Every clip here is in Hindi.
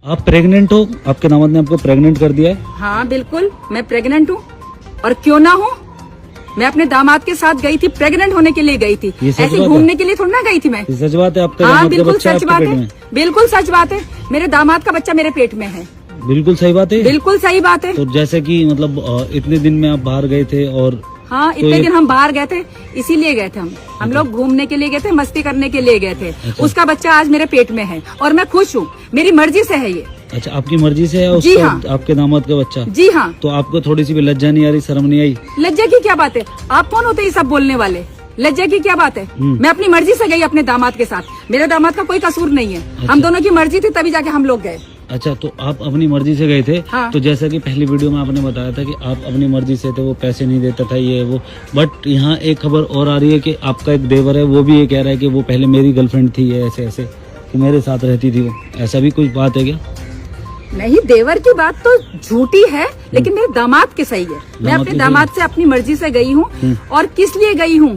आप प्रेग्नेंट हो? आपके दामाद ने आपको प्रेग्नेंट कर दिया है? हाँ बिल्कुल, मैं प्रेग्नेंट हूँ। और क्यों ना हूँ, मैं अपने दामाद के साथ गई थी, प्रेग्नेंट होने के लिए गई थी, ऐसे घूमने के लिए थोड़ी ना गई थी मैं। सच बात है? आपका हाँ दामाद का बिल्कुल बच्चा सच आपके बात पेट है, में? बिल्कुल सच बात है, मेरे दामाद का बच्चा मेरे पेट में है। बिल्कुल सही बात है? बिल्कुल सही बात है। तो जैसे कि मतलब इतने दिन में आप बाहर गए थे और हाँ इतने दिन हम बाहर गए थे, इसीलिए गए थे हम लोग घूमने के लिए गए थे, मस्ती करने के लिए गए थे। उसका बच्चा आज मेरे पेट में है और मैं खुश हूँ, मेरी मर्जी से है ये। अच्छा, आपकी मर्जी से है जी उसका? हाँ। आपके दामाद का बच्चा? जी हाँ। तो आपको थोड़ी सी भी लज्जा नहीं आ रही, शर्म नहीं आई? लज्जा की क्या बात है, आप कौन होते हैं सब बोलने वाले? लज्जा की क्या बात है? मैं अपनी मर्जी से गई अपने दामाद के साथ, मेरे दामाद का कोई कसूर नहीं है। हम दोनों की मर्जी थी तभी जाके हम लोग गए। अच्छा, तो आप अपनी मर्जी से गए थे? हाँ। तो जैसा कि पहली वीडियो में आपने बताया था कि आप अपनी मर्जी से थे, वो पैसे नहीं देता था ये वो, बट यहाँ एक खबर और आ रही है कि आपका एक देवर है, वो भी ये कह रहा है कि वो पहले मेरी गर्लफ्रेंड थी, ये ऐसे ऐसे कि मेरे साथ रहती थी वो, ऐसा भी कोई बात है क्या? नहीं, देवर की बात तो झूठी है, लेकिन मेरे दामाद के सही है। मैं अपने दामाद से अपनी मर्जी से गई हूँ। और किस लिए गई हूँ?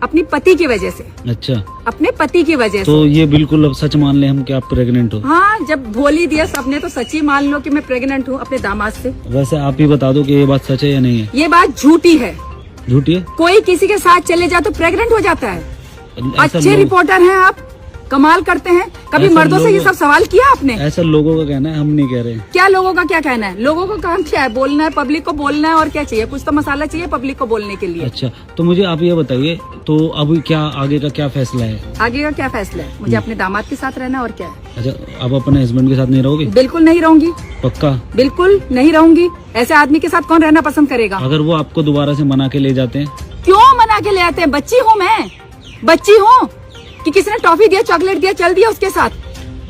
अपनी पति की वजह से। अच्छा, अपने पति की वजह तो से। ये बिल्कुल अब सच मान ले हम कि आप प्रेग्नेंट हो? हाँ, जब बोली दिया सबने तो सच ही मान लो कि मैं प्रेग्नेंट हूँ अपने दामाद से। वैसे आप ही बता दो कि ये बात सच है या नहीं है? ये बात झूठी है। झूठी है? कोई किसी के साथ चले जाए तो प्रेग्नेंट हो जाता है। ऐसा अच्छे रिपोर्टर हैं आप, कमाल करते हैं। कभी ऐसा मर्दों से ये सब सवाल किया आपने? ऐसा लोगों का कहना है, हम नहीं कह रहे। क्या लोगों का क्या कहना है? लोगों का काम क्या है? बोलना है, पब्लिक को बोलना है, और क्या चाहिए? कुछ तो मसाला चाहिए पब्लिक को बोलने के लिए। अच्छा, तो मुझे आप ये बताइए, तो अब क्या आगे का क्या फैसला है? आगे का क्या फैसला है? मुझे अपने दामाद के साथ रहना है, और क्या है। अच्छा, आप अपने हस्बैंड के साथ नहीं रहोगे? बिल्कुल नहीं रहूंगी। पक्का? बिल्कुल नहीं रहूंगी। ऐसे आदमी के साथ कौन रहना पसंद करेगा? अगर वो आपको दोबारा से मना के ले जाते हैं? क्यों मना के ले आते हैं? बच्ची हूँ मैं, बच्ची हूँ कि किसी ने टॉफी दिया, चॉकलेट दिया, चल दिया उसके साथ।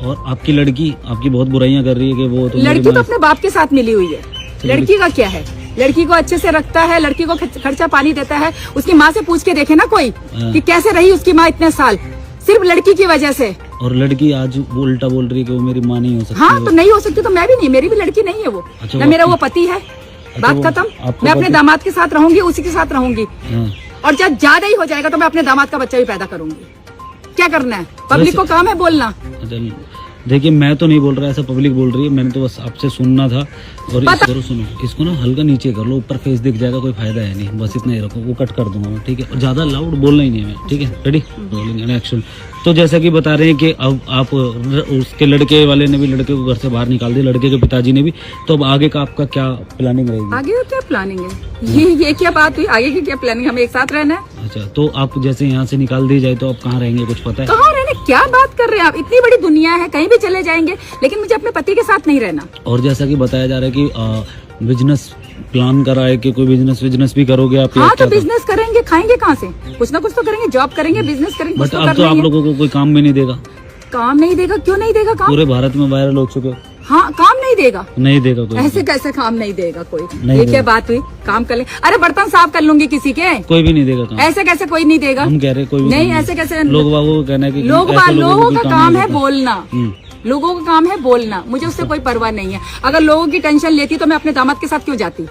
और आपकी लड़की आपकी बहुत बुराइयां कर रही है कि वो तो लड़की तो अपने बाप के साथ मिली हुई है। लड़की का क्या है? लड़की को अच्छे से रखता है, लड़की को खर्चा पानी देता है। उसकी माँ से पूछ के देखे ना कोई कि कैसे रही उसकी माँ इतने साल, सिर्फ लड़की की वजह से। और लड़की आज वो उल्टा बोल रही है कि वो मेरी माँ नहीं हो सकती। हाँ, तो नहीं हो सकती तो मैं भी नहीं, मेरी भी लड़की नहीं है वो। अच्छा, ना मेरा वो पति है। बात खत्म। मैं अपने दामाद के साथ रहूंगी, उसी के साथ रहूंगी। और जब ज्यादा ही हो जाएगा तो मैं अपने दामाद का बच्चा भी पैदा करूंगी। क्या करना है? पब्लिक को काम है बोलना। देखिए, मैं तो नहीं बोल रहा, ऐसा पब्लिक बोल रही है, मैंने तो बस आपसे सुनना था। और सुनो, इसको ना हल्का नीचे कर लो, ऊपर फेस दिख जाएगा, कोई फायदा है नहीं, बस इतना ही रखो, वो कट कर दूंगा मैं, ठीक है? और ज्यादा लाउड बोलना ही नहीं है मैं, ठीक है? Ready, rolling action. तो जैसा कि बता रहे हैं कि अब आप उसके लड़के वाले ने भी लड़के को घर से बाहर निकाल दिया, लड़के के पिताजी ने भी, तो अब आगे का आपका क्या प्लानिंग रहेगी? आगे का क्या प्लानिंग है? ये क्या बात हुई? आगे की क्या प्लानिंग? हमें एक साथ रहना है। अच्छा, तो आप जैसे यहाँ से निकाल दी जाए तो आप कहाँ रहेंगे, कुछ पता है? कहाँ रहने? क्या बात कर रहे हैं आप? इतनी बड़ी दुनिया है, कहीं भी चले जाएंगे, लेकिन मुझे अपने पति के साथ नहीं रहना। और जैसा कि बताया जा रहा है कि बिजनेस प्लान करा है कि कोई बिजनेस भी करोगे आप? हाँ, तो बिजनेस करेंगे, खाएंगे कहाँ से? कुछ ना कुछ तो करेंगे, जॉब करेंगे, बिजनेस करेंगे। बट अब तो आप लोगों को कोई काम भी नहीं देगा। काम नहीं देगा? क्यों नहीं देगा काम? पूरे भारत में वायरल हो चुके हो। हाँ, काम नहीं देगा? नहीं देगा कोई? ऐसे कैसे काम नहीं देगा कोई? नहीं ये क्या बात हुई? काम कर ले। अरे बर्तन साफ कर लूंगी किसी के। कोई भी नहीं देगा काम? ऐसे कैसे कोई नहीं देगा? हम कह रहे कोई भी नहीं, ऐसे कैसे? लोग बागों का कहना है कि लोगों का काम है बोलना। लोगों का काम है बोलना, मुझे उससे कोई परवाह नहीं है। अगर लोगों की टेंशन लेती तो मैं अपने दामाद के साथ क्यों जाती?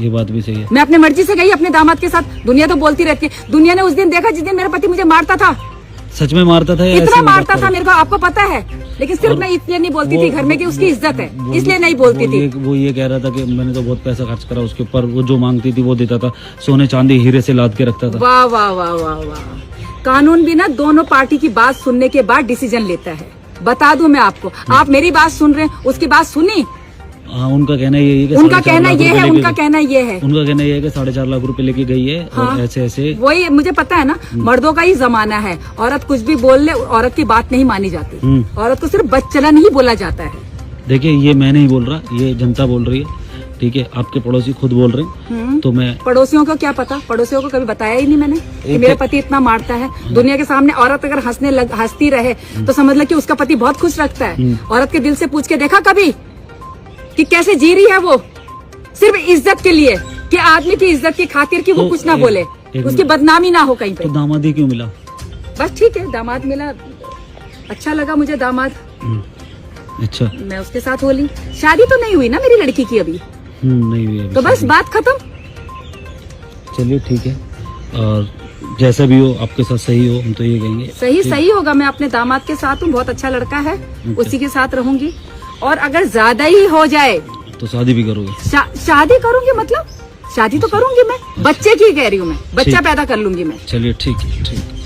ये बात भी सही है। मैं अपने मर्जी से गई अपने दामाद के साथ। दुनिया तो बोलती रहती है। दुनिया ने उस दिन देखा जिस दिन मेरा पति मुझे मारता था। सच में मारता था? इतना मारता था मेरे को, आपको पता है। लेकिन सिर्फ मैं इसलिए नहीं बोलती थी घर में कि उसकी इज्जत है, इसलिए नहीं बोलती थी। वो ये कह रहा था कि मैंने तो बहुत पैसा खर्च करा उसके ऊपर, वो जो मांगती थी वो देता था, सोने चांदी हीरे से लाद के रखता था। वाह वाह वाह वाह वाह। कानून भी ना दोनों पार्टी की बात सुनने के बाद डिसीजन लेता है। बता दूं मैं आपको, आप मेरी बात सुन रहे हैं, उसकी बात सुनी? हाँ, उनका कहना ये है कि उनका कहना ये है, उनका कहना ये है, उनका कहना ये है कि 4.5 लाख रुपए लेके गई है। हाँ, और ऐसे ऐसे वही मुझे पता है ना, मर्दों का ही जमाना है। औरत कुछ भी बोल ले, औरत की बात नहीं मानी जाती। औरत को सिर्फ बच्चलन ही बोला जाता है। देखिए, ये मैं नहीं बोल रहा, ये जनता बोल रही है, ठीक है? आपके पड़ोसी खुद बोल रहे हैं। तो मैं पड़ोसियों को क्या पता? पड़ोसियों को कभी बताया ही नहीं मैंने कि मेरा पति इतना मारता है। दुनिया के सामने औरत अगर हंसती रहे तो समझ लो कि उसका पति बहुत खुश रखता है। औरत के दिल से पूछ के देखा कभी कि कैसे जी रही है वो? सिर्फ इज्जत के लिए, कि आदमी की इज्जत की खातिर कि वो कुछ ना बोले, उसकी बदनामी ना हो कहीं पे। तो दामाद ही क्यों मिला? बस ठीक है, दामाद मिला, अच्छा लगा मुझे दामाद। अच्छा, मैं उसके साथ हो ली। शादी तो नहीं हुई ना मेरी लड़की की अभी। नहीं हुई अभी। तो बस बात खत्म। चलिए ठीक है, और जैसा भी हो आपके साथ सही हो, हम तो ये कहेंगे सही होगा। मैं अपने दामाद के साथ हूँ, बहुत अच्छा लड़का है, उसी के साथ रहूंगी। और अगर ज्यादा ही हो जाए तो शादी भी करोगे? शादी करूंगी, मतलब शादी तो करूंगी मैं, बच्चे की कह रही हूँ मैं, बच्चा पैदा कर लूंगी मैं। चलिए ठीक है, ठीक।